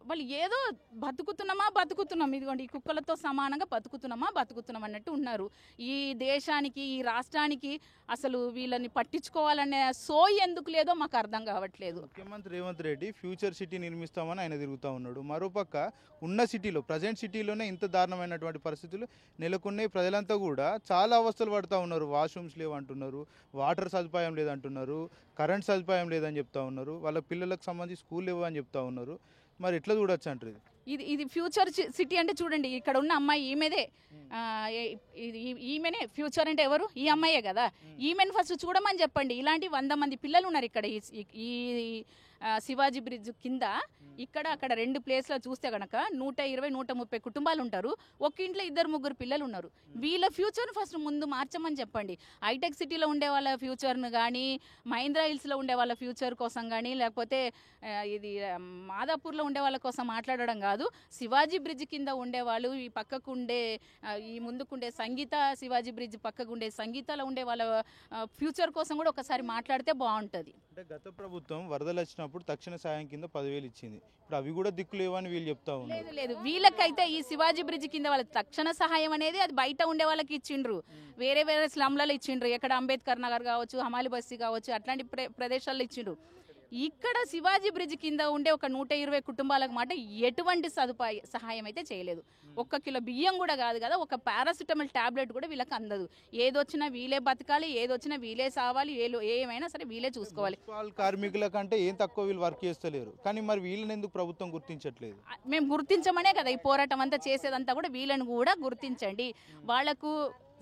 [SPEAKER 4] వాళ్ళు ఏదో బతుకుతున్నాం, ఇదిగోండి ఈ కుక్కలతో సమానంగా బతుకుతున్నాం అన్నట్టు ఉన్నారు. ఈ దేశానికి, ఈ రాష్ట్రానికి అసలు వీళ్ళని పట్టించుకోవాలనే సోయి ఎందుకు లేదో మాకు అర్థం కావట్లేదు.
[SPEAKER 1] ముఖ్యమంత్రి రేవంత్ రెడ్డి ఫ్యూచర్ సిటీ నిర్మిస్తామని ఆయన తిరుగుతూ ఉన్నాడు. మరోపక్క ఉన్న సిటీలో, ప్రజెంట్ సిటీలోనే ఇంత దారుణమైనటువంటి పరిస్థితులు నెలకొన్నాయి. ప్రజలంతా కూడా చాలా అవస్థలు పడుతూ ఉన్నారు. వాష్రూమ్స్ లేవంటున్నారు, వాటర్ సదుపాయం లేదంటున్నారు, కరెంట్ సదుపాయం లేదని చెప్తా ఉన్నారు, వాళ్ళ పిల్లలకు సంబంధించి స్కూల్ లేవు అని చెప్తా ఉన్నారు. మరి ఎట్లా చూడొచ్చు అంటారు?
[SPEAKER 4] ఇది ఫ్యూచర్ సిటీ అంటే చూడండి, ఇక్కడ ఉన్న అమ్మాయి ఈమెనే. ఈమెనే ఫ్యూచర్ అంటే ఎవరు? ఈ అమ్మాయే కదా. ఈమెను ఫస్ట్ చూడమని చెప్పండి. ఇలాంటి 100 మంది పిల్లలు ఉన్నారు ఇక్కడ ఈ శివాజీ బ్రిడ్జ్ కింద. ఇక్కడ అక్కడ 2 ప్లేస్లో చూస్తే కనుక 120-130 కుటుంబాలు ఉంటారు. ఒక ఇంట్లో 2-3 పిల్లలు ఉన్నారు. వీళ్ళ ఫ్యూచర్ను ఫస్ట్ ముందు మార్చమని చెప్పండి. హైటెక్ సిటీలో ఉండే వాళ్ళ ఫ్యూచర్ను కానీ, మహీంద్రా హిల్స్లో ఉండే వాళ్ళ ఫ్యూచర్ కోసం కానీ, లేకపోతే ఇది మాదాపూర్లో ఉండే వాళ్ళ కోసం మాట్లాడడం కాదు. శివాజీ బ్రిడ్జ్ కింద ఉండేవాళ్ళు, ఈ పక్కకు ఉండే ఈ ముందుకుండే సంగీత, శివాజీ బ్రిడ్జ్ పక్కకు ఉండే సంగీతలో ఉండే వాళ్ళ ఫ్యూచర్ కోసం కూడా ఒకసారి మాట్లాడితే బాగుంటుంది.
[SPEAKER 1] అంటే గత ప్రభుత్వం వరదలు వచ్చినప్పుడు తక్షణ సాయం కింద 10,000 ఇచ్చింది. ఇప్పుడు అవి కూడా దిక్కులేవని వీళ్ళు చెప్తా ఉన్నారు.
[SPEAKER 4] లేదు, వీళ్ళకైతే ఈ శివాజీ బ్రిడ్జ్ కింద వాళ్ళ తక్షణ సహాయం అనేది అది బయట ఉండే వాళ్ళకి ఇచ్చిండ్రు, వేరే స్లమ్లలో ఇచ్చిండ్రు. ఎక్కడ అంబేద్కర్ నగర్ కావచ్చు, హమాలి బస్తీ కావచ్చు, అట్లాంటి ప్రదేశాల్లో ఇచ్చిండ్రు. ఇక్కడ శివాజీ బ్రిడ్జ్ కింద ఉండే ఒక 120 కుటుంబాలకు మాట ఎటువంటి సహాయం అయితే చేయలేదు. 1 కిలో బియ్యం కూడా కాదు కదా, ఒక పారాసిటమాల్ టాబ్లెట్ కూడా వీళ్ళకి అందదు. ఏదొచ్చినా వీళ్ళే బతకాలి, ఏదొచ్చినా వీళ్ళే సావాలి, ఏమైనా సరే వీళ్ళే చూసుకోవాలి.
[SPEAKER 1] కార్మికుల కంటే ఏం తక్కువ వీళ్ళు వర్క్ చేస్తలేరు, కానీ మరి వీళ్ళని ఎందుకు ప్రభుత్వం గుర్తించట్లేదు?
[SPEAKER 4] మేము గుర్తించమనే కదా ఈ పోరాటం అంతా చేసేదంతా కూడా. వీళ్ళని కూడా గుర్తించండి. వాళ్లకు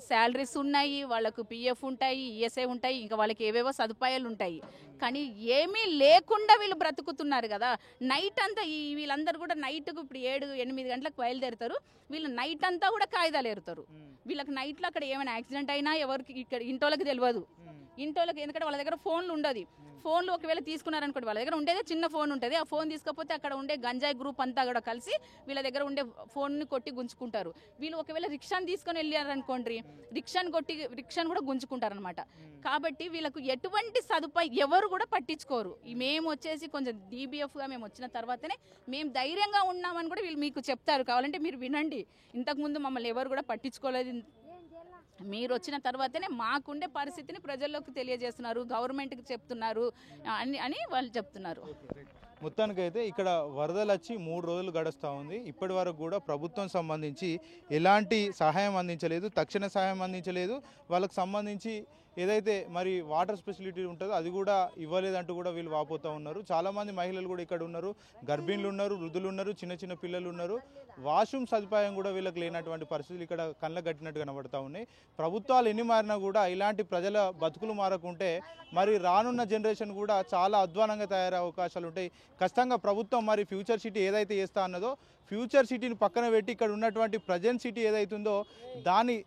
[SPEAKER 4] శాలరీస్ ఉన్నాయి, వాళ్ళకు పిఎఫ్ ఉంటాయి, ఈఎస్ఐ ఉంటాయి, ఇంకా వాళ్ళకి ఏవేవో సదుపాయాలు ఉంటాయి. కానీ ఏమీ లేకుండా వీళ్ళు బ్రతుకుతున్నారు కదా. నైట్ అంతా వీళ్ళందరూ కూడా నైట్కు ఇప్పుడు 7-8 గంటలకు బయలుదేరుతారు. వీళ్ళు నైట్ అంతా కూడా కాగితాలు ఏరుతారు. వీళ్ళకి నైట్లో అక్కడ ఏమైనా యాక్సిడెంట్ అయినా ఎవరికి ఇక్కడ ఇంటోళ్ళకి తెలియదు. ఇంటోళ్ళకి ఎందుకంటే వాళ్ళ దగ్గర ఫోన్లు ఉండదు. ఫోన్లు ఒకవేళ తీసుకున్నారనుకోండి, వాళ్ళ దగ్గర ఉండేదే చిన్న ఫోన్ ఉంటుంది. ఆ ఫోన్ తీసుకపోతే అక్కడ ఉండే గంజాయి గ్రూప్ అంతా కూడా కలిసి వీళ్ళ దగ్గర ఉండే ఫోన్ని కొట్టి గుంజుకుంటారు. వీళ్ళు ఒకవేళ రిక్షాని తీసుకొని వెళ్ళారనుకోండి, రిక్షాను కూడా గుంజుకుంటారు అనమాట. కాబట్టి వీళ్ళకు ఎటువంటి సదుపాయం ఎవరు కూడా పట్టించుకోరు. మేము వచ్చేసి కొంచెం DBFగా మేము వచ్చిన తర్వాతనే మేము ధైర్యంగా ఉన్నామని కూడా వీళ్ళు మీకు చెప్తారు. కావాలంటే మీరు వినండి. ఇంతకుముందు మమ్మల్ని ఎవరు కూడా పట్టించుకోలేదు, మీరు వచ్చిన తర్వాతనే మాకుండే పరిస్థితిని ప్రజల్లోకి తెలియజేస్తున్నారు, గవర్నమెంట్కి చెప్తున్నారు అని వాళ్ళు చెప్తున్నారు.
[SPEAKER 1] మొత్తానికైతే ఇక్కడ వరదలు వచ్చి 3 రోజులు గడుస్తూ ఉంది. ఇప్పటి వరకు కూడా ప్రభుత్వం సంబంధించి ఎలాంటి సహాయం అందించలేదు, తక్షణ సహాయం అందించలేదు. వాళ్ళకి సంబంధించి ఏదైతే మరి వాటర్ ఫెసిలిటీ ఉంటుందో అది కూడా ఇవ్వలేదంటూ కూడా వీళ్ళు వాపోతూ ఉన్నారు. చాలామంది మహిళలు కూడా ఇక్కడ ఉన్నారు, గర్భిణులు ఉన్నారు, వృద్ధులు ఉన్నారు, చిన్న పిల్లలు ఉన్నారు. వాష్రూమ్ సదుపాయం కూడా వీళ్ళకి లేనటువంటి పరిస్థితులు ఇక్కడ కళ్ళ కట్టినట్టు కనబడతా ఉన్నాయి. ప్రభుత్వాలు ఎన్ని మారినా కూడా ఇలాంటి ప్రజల బతుకులు మారకుంటే మరి రానున్న జనరేషన్ కూడా చాలా అధ్వానంగా తయారయ్యే అవకాశాలు ఉంటాయి. ఖచ్చితంగా ప్రభుత్వం మరి ఫ్యూచర్ సిటీ ఏదైతే చేస్తా అన్నదో ఫ్యూచర్ సిటీని పక్కన పెట్టి ఇక్కడ ఉన్నటువంటి ప్రజెంట్ సిటీ ఏదైతుందో దాన్ని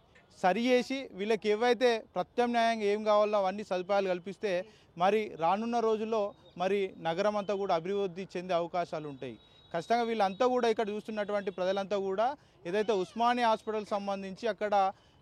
[SPEAKER 1] సరి చేసి వీళ్ళకి ఏవైతే ప్రత్యామ్నాయంగా ఏం కావాలో అవన్నీ సదుపాయాలు కల్పిస్తే మరి రానున్న రోజుల్లో మరి నగరం అంతా కూడా అభివృద్ధి చెందే అవకాశాలు ఉంటాయి. ఖచ్చితంగా వీళ్ళంతా కూడా ఇక్కడ చూస్తున్నటువంటి ప్రజలంతా కూడా ఏదైతే ఉస్మానియా హాస్పిటల్ సంబంధించి అక్కడ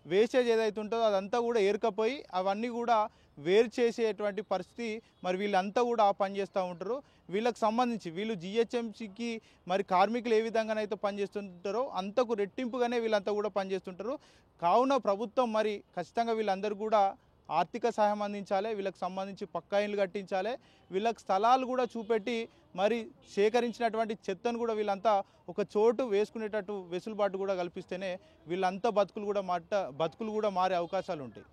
[SPEAKER 1] వేస్టేజ్ ఏదైతే ఉంటుందో అదంతా కూడా ఏరుకపోయి అవన్నీ కూడా వేరు చేసేటువంటి పరిస్థితి మరి వీళ్ళంతా కూడా పనిచేస్తూ ఉంటారు. వీళ్ళకి సంబంధించి వీళ్ళు GHMCకి మరి కార్మికులు ఏ విధంగానైతే పనిచేస్తుంటారో అంతకు రెట్టింపుగానే వీళ్ళంతా కూడా పనిచేస్తుంటారు. కావున ప్రభుత్వం మరి ఖచ్చితంగా వీళ్ళందరూ కూడా ఆర్థిక సహాయం అందించాలి, వీళ్ళకి సంబంధించి పక్కా ఇళ్ళు కట్టించాలి, వీళ్ళకి స్థలాలు కూడా చూపెట్టి మరి సేకరించినటువంటి చెత్తను కూడా వీళ్ళంతా ఒక చోటు వేసుకునేటట్టు వెసులుబాటు కూడా కల్పిస్తేనే వీళ్ళంతా బతుకులు కూడా మారే అవకాశాలు ఉంటాయి.